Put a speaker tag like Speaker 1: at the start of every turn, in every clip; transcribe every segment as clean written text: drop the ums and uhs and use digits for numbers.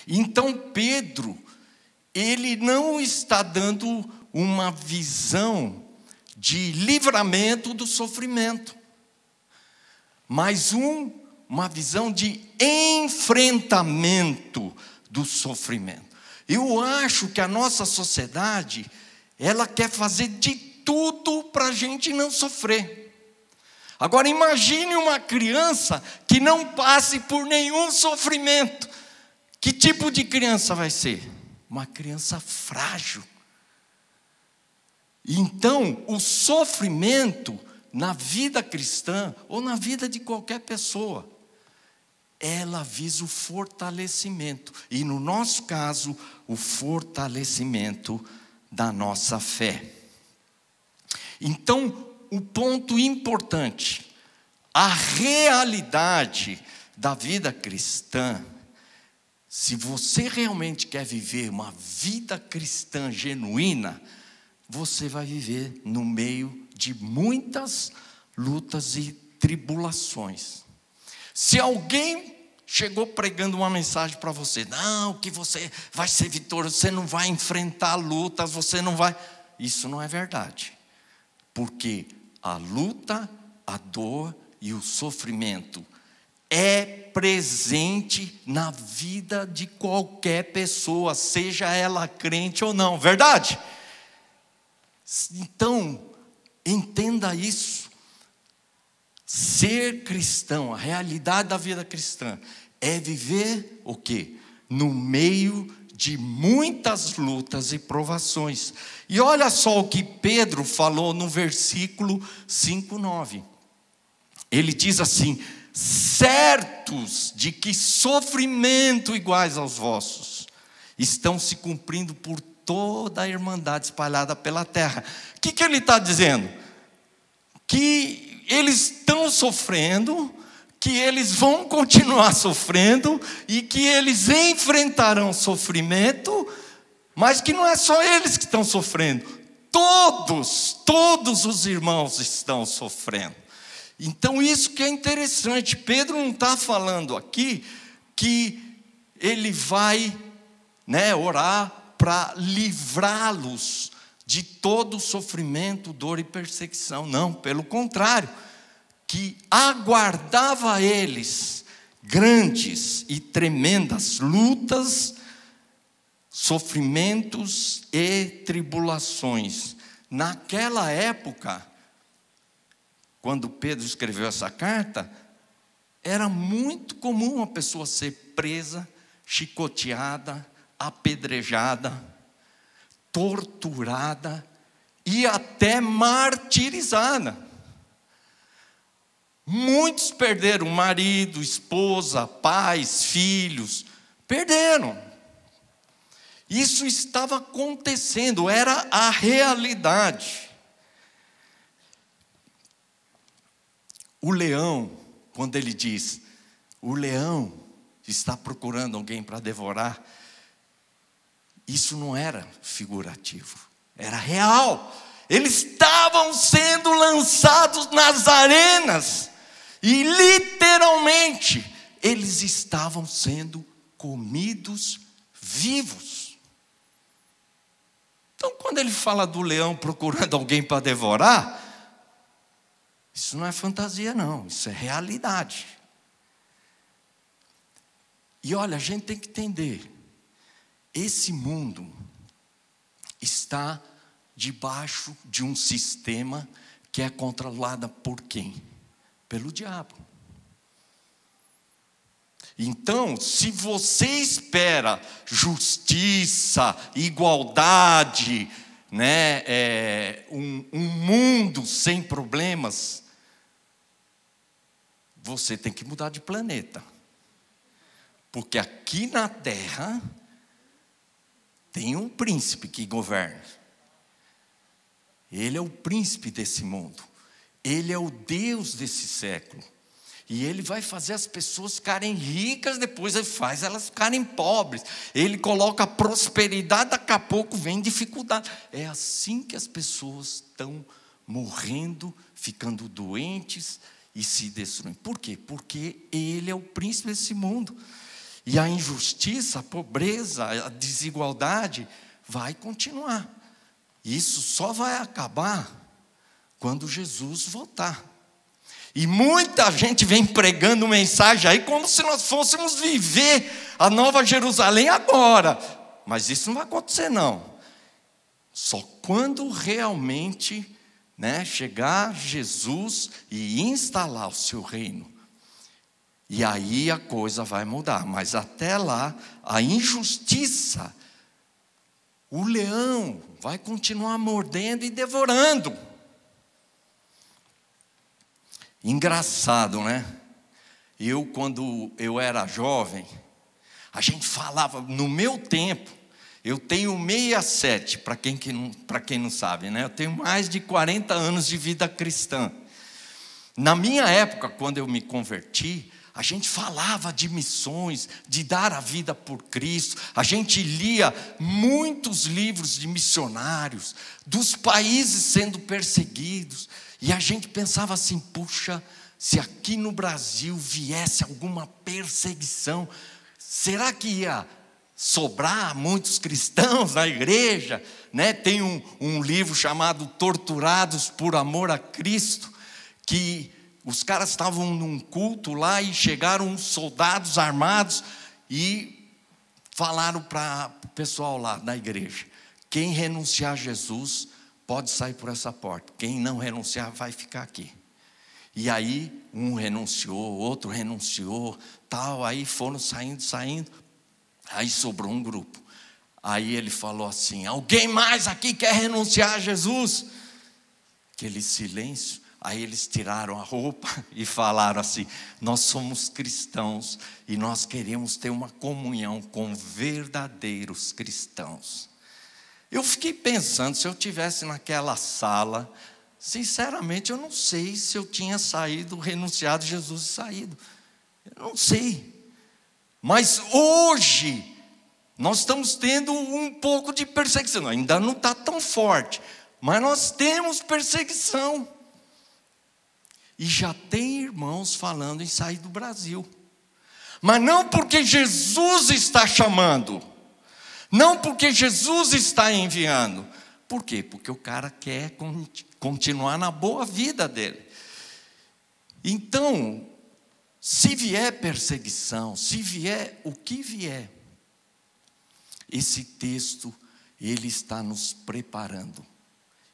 Speaker 1: Então Pedro, ele não está dando uma visão de livramento do sofrimento, mas uma visão de enfrentamento do sofrimento. Eu acho que a nossa sociedade, ela quer fazer de tudo para a gente não sofrer. Agora imagine uma criança que não passe por nenhum sofrimento. Que tipo de criança vai ser? Uma criança frágil. Então, o sofrimento na vida cristã, ou na vida de qualquer pessoa, ela visa o fortalecimento. E no nosso caso, o fortalecimento da nossa fé. Então, o ponto importante, a realidade da vida cristã, se você realmente quer viver uma vida cristã genuína, você vai viver no meio de muitas lutas e tribulações. Se alguém chegou pregando uma mensagem para você, não, que você vai ser vitorioso, você não vai enfrentar lutas, você não vai... Isso não é verdade. Porque a luta, a dor e o sofrimento é presente na vida de qualquer pessoa, seja ela crente ou não, verdade? Então, entenda isso. Ser cristão, a realidade da vida cristã, é viver o quê? No meio de muitas lutas e provações. E olha só o que Pedro falou no versículo 5:9. Ele diz assim: certos de que sofrimento iguais aos vossos estão se cumprindo por toda a irmandade espalhada pela terra. O que ele está dizendo? Que eles estão sofrendo, que eles vão continuar sofrendo e que eles enfrentarão sofrimento, mas que não é só eles que estão sofrendo, todos os irmãos estão sofrendo. Então isso que é interessante, Pedro não está falando aqui que ele vai, orar para livrá-los de todo sofrimento, dor e perseguição. Não, pelo contrário, que aguardava a eles grandes e tremendas lutas, sofrimentos e tribulações. Naquela época, quando Pedro escreveu essa carta, era muito comum uma pessoa ser presa, chicoteada, apedrejada, torturada e até martirizada. Muitos perderam marido, esposa, pais, filhos, perderam. Isso estava acontecendo, era a realidade. O leão, quando ele diz, o leão está procurando alguém para devorar, isso não era figurativo, era real. Eles estavam sendo lançados nas arenas e literalmente eles estavam sendo comidos vivos. Então, quando ele fala do leão procurando alguém para devorar, isso não é fantasia não, isso é realidade. E olha, a gente tem que entender, esse mundo está debaixo de um sistema que é controlado por quem? Pelo diabo. Então, se você espera justiça, igualdade, um mundo sem problemas, você tem que mudar de planeta. Porque aqui na Terra tem um príncipe que governa. Ele é o príncipe desse mundo. Ele é o Deus desse século. E ele vai fazer as pessoas ficarem ricas, depois ele faz elas ficarem pobres. Ele coloca prosperidade, daqui a pouco vem dificuldade. É assim que as pessoas estão morrendo, ficando doentes e se destruindo. Por quê? Porque ele é o príncipe desse mundo. E a injustiça, a pobreza, a desigualdade vai continuar. Isso só vai acabar quando Jesus voltar. E muita gente vem pregando mensagem aí como se nós fôssemos viver a Nova Jerusalém agora. Mas isso não vai acontecer não. Só quando realmente, chegar Jesus e instalar o seu reino. E aí a coisa vai mudar. Mas até lá, a injustiça, o leão vai continuar mordendo e devorando. Engraçado, né? Quando eu era jovem, a gente falava, no meu tempo, eu tenho 67, para quem não sabe, né? Eu tenho mais de 40 anos de vida cristã. Na minha época, quando eu me converti, a gente falava de missões, de dar a vida por Cristo. A gente lia muitos livros de missionários, dos países sendo perseguidos. E a gente pensava assim, puxa, se aqui no Brasil viesse alguma perseguição, será que ia sobrar muitos cristãos na igreja? Tem um livro chamado Torturados por Amor a Cristo, que os caras estavam num culto lá e chegaram uns soldados armados e falaram para o pessoal lá da igreja: quem renunciar a Jesus pode sair por essa porta, quem não renunciar vai ficar aqui. E aí um renunciou, outro renunciou, tal, aí foram saindo, aí sobrou um grupo. Aí ele falou assim: alguém mais aqui quer renunciar a Jesus? Aquele silêncio. Aí eles tiraram a roupa e falaram assim: nós somos cristãos e nós queremos ter uma comunhão com verdadeiros cristãos. Eu fiquei pensando, se eu estivesse naquela sala, sinceramente eu não sei se eu tinha saído, renunciado a Jesus e saído. Eu não sei. Mas hoje, nós estamos tendo um pouco de perseguição. Ainda não está tão forte, mas nós temos perseguição. E já tem irmãos falando em sair do Brasil. Mas não porque Jesus está chamando. Não porque Jesus está enviando. Por quê? Porque o cara quer continuar na boa vida dele. Então, se vier perseguição, se vier o que vier, esse texto, ele está nos preparando.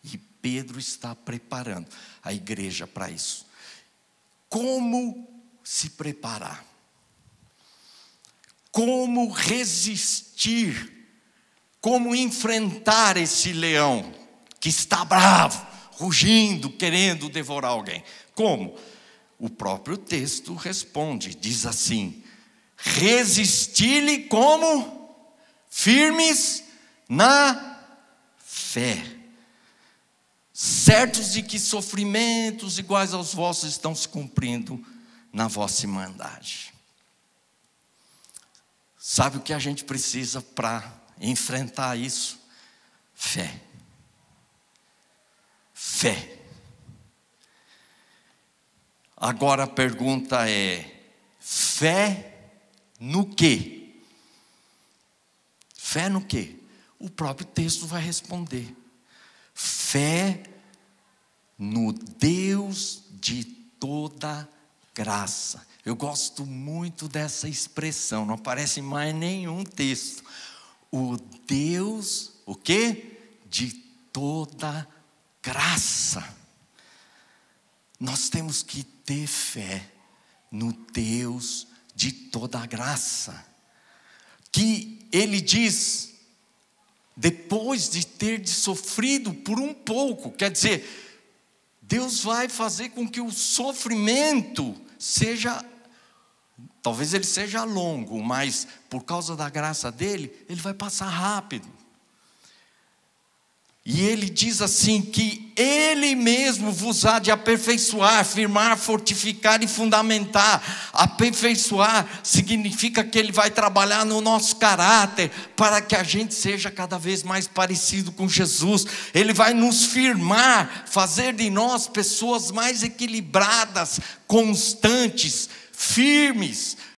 Speaker 1: E Pedro está preparando a igreja para isso. Como se preparar? Como resistir? Como enfrentar esse leão que está bravo, rugindo, querendo devorar alguém? Como? O próprio texto responde, diz assim: resistir-lhe como? Firmes na fé, certos de que sofrimentos iguais aos vossos estão se cumprindo na vossa irmandade. Sabe o que a gente precisa para enfrentar isso? Fé. Fé. Agora a pergunta é: fé no quê? Fé no quê? O próprio texto vai responder. Fé no Deus de toda graça. Eu gosto muito dessa expressão, não aparece em mais nenhum texto. O Deus, o quê? De toda graça. Nós temos que ter fé no Deus de toda graça. Que ele diz, depois de ter sofrido por um pouco, quer dizer, Deus vai fazer com que o sofrimento seja, talvez ele seja longo, mas por causa da graça dele, ele vai passar rápido. E ele diz assim que ele mesmo vos há de aperfeiçoar, firmar, fortificar e fundamentar. Aperfeiçoar significa que ele vai trabalhar no nosso caráter para que a gente seja cada vez mais parecido com Jesus. Ele vai nos firmar, fazer de nós pessoas mais equilibradas, constantes, firmes,